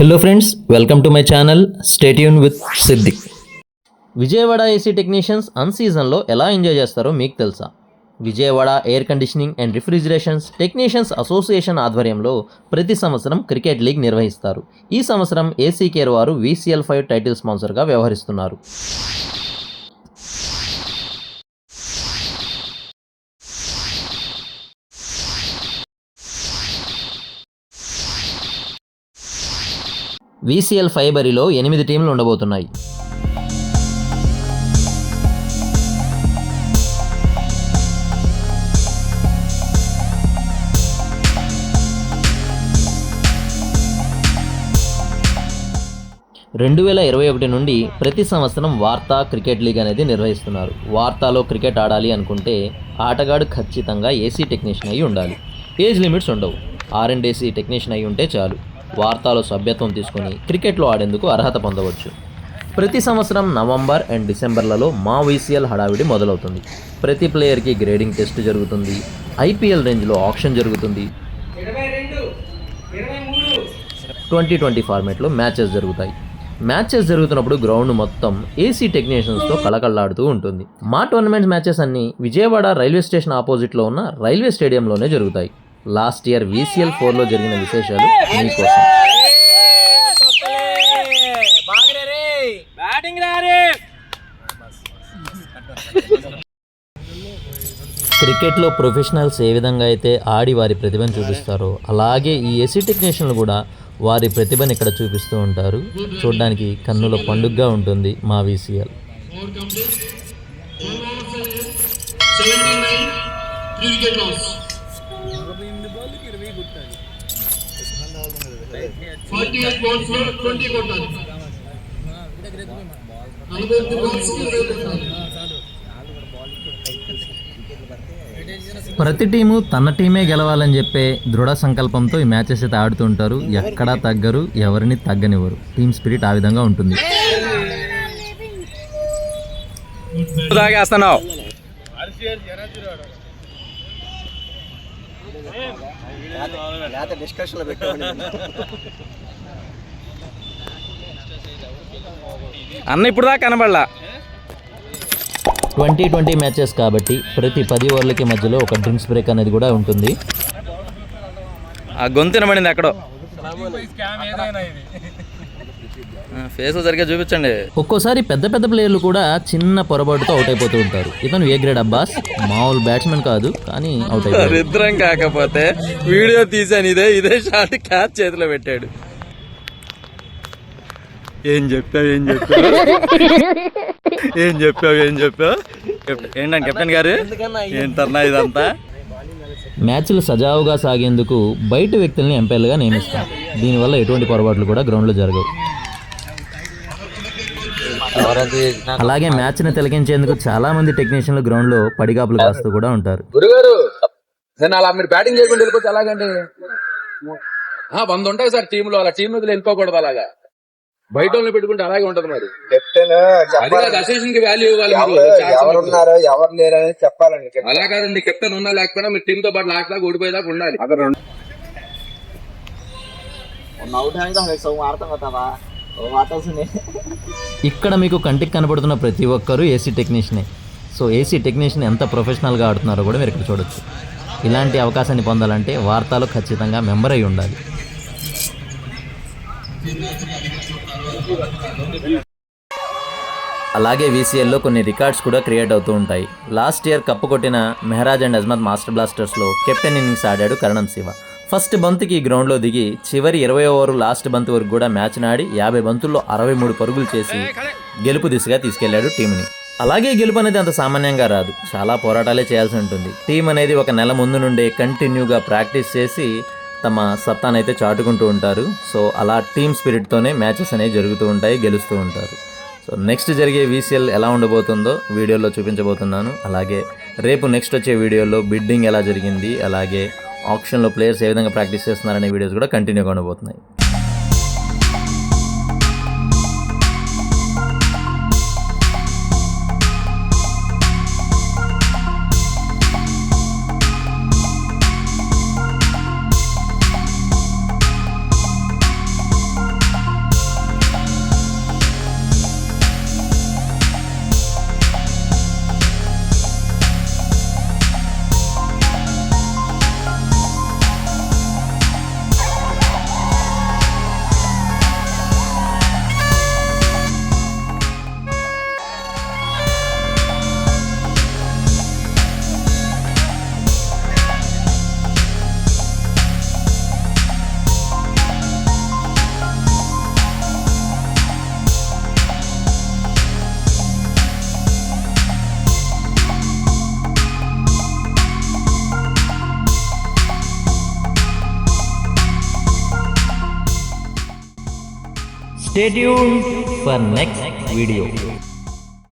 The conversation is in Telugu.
Hello friends, welcome to my channel. Stay tune with Siddiq. Vijayawada AC technicians అన్ సీజన్లో ఎలా ఎంజాయ్ చేస్తారో మీకు తెలుసా? Vijayawada air conditioning and refrigerations technicians association ఆధ్వర్యంలో ప్రతి సంవత్సరం క్రికెట్ లీగ్ నిర్వహిస్తారు. ఈ సంవత్సరం ఏసీ కేర్ వారు VCL5 టైటిల్ స్పాన్సర్గా వ్యవహరిస్తున్నారు. VCL5 బరిలో 8 టీంలు ఉండబోతున్నాయి. (2021) నుండి ప్రతి సంవత్సరం వార్తా క్రికెట్ లీగ్ అనేది నిర్వహిస్తున్నారు. వార్తాలో క్రికెట్ ఆడాలి అనుకుంటే ఆటగాడు ఖచ్చితంగా ఏసీ టెక్నీషియన్ అయి ఉండాలి. ఏజ్ లిమిట్స్ ఉండవు. R&AC టెక్నీషియన్ అయి ఉంటే చాలు. వార్తాలో సభ్యత్వం తీసుకొని క్రికెట్లో ఆడేందుకు అర్హత పొందవచ్చు. ప్రతి సంవత్సరం నవంబర్ అండ్ డిసెంబర్లలో మా VCL హడావిడి మొదలవుతుంది. ప్రతి ప్లేయర్కి గ్రేడింగ్ టెస్ట్ జరుగుతుంది. IPL రేంజ్లో ఆక్షన్ జరుగుతుంది. 2020 ఫార్మేట్లో మ్యాచెస్ జరుగుతాయి. మ్యాచెస్ జరుగుతున్నప్పుడు గ్రౌండ్ మొత్తం ఏసీ టెక్నీషియన్స్తో కళకళలాడుతూ ఉంటుంది. మా టోర్నమెంట్స్ మ్యాచెస్ అన్నీ విజయవాడ రైల్వే స్టేషన్ ఆపోజిట్లో ఉన్న రైల్వే స్టేడియంలోనే జరుగుతాయి. లాస్ట్ ఇయర్ VCL4లో జరిగిన విశేషాలు మీకోసం. క్రికెట్లో ప్రొఫెషనల్స్ ఏ విధంగా అయితే ఆడి వారి ప్రతిభను చూపిస్తారో అలాగే ఈ ఏసీ టెక్నీషియన్లు కూడా వారి ప్రతిభను ఇక్కడ చూపిస్తూ ఉంటారు. చూడడానికి కన్నుల పండుగగా ఉంటుంది మా VCL. ప్రతి టీము తన టీమే గెలవాలని చెప్పే దృఢ సంకల్పంతో ఈ మ్యాచెస్ అయితే ఆడుతుంటారు. ఎక్కడా తగ్గరు, ఎవరిని తగ్గనివ్వరు. టీమ్ స్పిరిట్ ఆ విధంగా ఉంటుంది. అన్న ఇప్పుడు దాకా కనబడలా. 2020 మ్యాచెస్ కాబట్టి ప్రతి 10 ఓవర్లకి మధ్యలో ఒక డ్రింక్స్ బ్రేక్ అనేది కూడా ఉంటుంది. ఆ గొంతు వినబడింది ఎక్కడో. ఫేస్ సరిగ్గా చూపించండి. ఒక్కోసారి పెద్ద పెద్ద ప్లేయర్లు కూడా చిన్న పొరపాటుతో అవుట్ అయిపోతూ ఉంటారు. ఇతను ఏ గ్రేడ్ అబ్బాస్, మామూలు బ్యాట్స్మెన్ కాదు, కానీ అవుట్ అయిపోయాడు. ఇద్దరం కాకపోతే వీడియో తీసాను. ఇదే షాట్ క్యాచ్ చేతిలో పెట్టాడు. ఏం చెప్పావు ఏంటంటే కెప్టెన్ గారు, ఏంటన్నా ఇదంతా? మ్యాచ్లు సజావుగా సాగేందుకు బయట వ్యక్తుల్ని ఎంపైర్లుగా నియమిస్తాం. దీనివల్ల ఎటువంటి పొరపాట్లు కూడా గ్రౌండ్లో జరగవు. అలాగే మ్యాచ్ని తిలకించేందుకు చాలా మంది టెక్నీషియన్లు గ్రౌండ్లో పడిగాపులు కాస్తూ కూడా ఉంటారు. గురుగారు అలా మీరు బ్యాటింగ్ చేయకుండా వెళ్ళిపోతే ఎలాగండి? 100 ఉంటాయి సార్ టీంలో. అలా టీం వదిలి వెళ్ళిపోకూడదు. అలాగా బయట పెట్టుకుంటే అలాగే ఉంటది. మరి అసోసియేషన్ కి వాల్యూ ఇవ్వాలి. ఎవరు లేరని చెప్పాలండి. అలా కాదండి, కెప్టెన్ ఉన్నా లేకపోయినా మీరు టీమ్ తో పాటు లాస్ట్ దాకా ఓడిపోయేదాకా ఉండాలి. ఇక్కడ మీకు కంటికి కనబడుతున్న ప్రతి ఒక్కరూ ఏసీ టెక్నీషియనే. సో ఏసీ టెక్నీషియన్ ఎంత ప్రొఫెషనల్గా ఆడుతున్నారో కూడా మీరు ఇక్కడ చూడొచ్చు. ఇలాంటి అవకాశాన్ని పొందాలంటే వార్తలో ఖచ్చితంగా మెంబర్ అయి ఉండాలి. అలాగే VCLలో కొన్ని రికార్డ్స్ కూడా క్రియేట్ అవుతూ ఉంటాయి. లాస్ట్ ఇయర్ కప్పు కొట్టిన మెహరాజ్ అండ్ అజ్మత్ మాస్టర్ బ్లాస్టర్స్లో కెప్టెన్ ఇన్నింగ్స్ ఆడాడు కరణం శివ. ఫస్ట్ బంత్కి గ్రౌండ్లో దిగి చివరి 20 ఓవర్ లాస్ట్ బంత్ వరకు కూడా మ్యాచ్ ఆడి 50 బంతుల్లో 63 పరుగులు చేసి గెలుపు దిశగా తీసుకెళ్లాడు టీంని. అలాగే గెలుపు అనేది అంత సామాన్యంగా రాదు. చాలా పోరాటాలే చేయాల్సి ఉంటుంది. టీం అనేది ఒక నెల ముందు నుండే కంటిన్యూగా ప్రాక్టీస్ చేసి తమ సత్తానైతే చాటుకుంటూ ఉంటారు. సో అలా టీమ్ స్పిరిట్తోనే మ్యాచెస్ అనేవి జరుగుతూ ఉంటాయి, గెలుస్తూ ఉంటారు. సో నెక్స్ట్ జరిగే VCL ఎలా ఉండబోతుందో వీడియోలో చూపించబోతున్నాను. అలాగే రేపు నెక్స్ట్ వచ్చే వీడియోలో బిడ్డింగ్ ఎలా జరిగింది, అలాగే ఆప్షన్లో ప్లేయర్స్ ఏ విధంగా ప్రాక్టీస్ చేస్తున్నారనే వీడియోస్ కూడా కంటిన్యూగా ఉండబోతున్నాయి. Stay tuned for next video.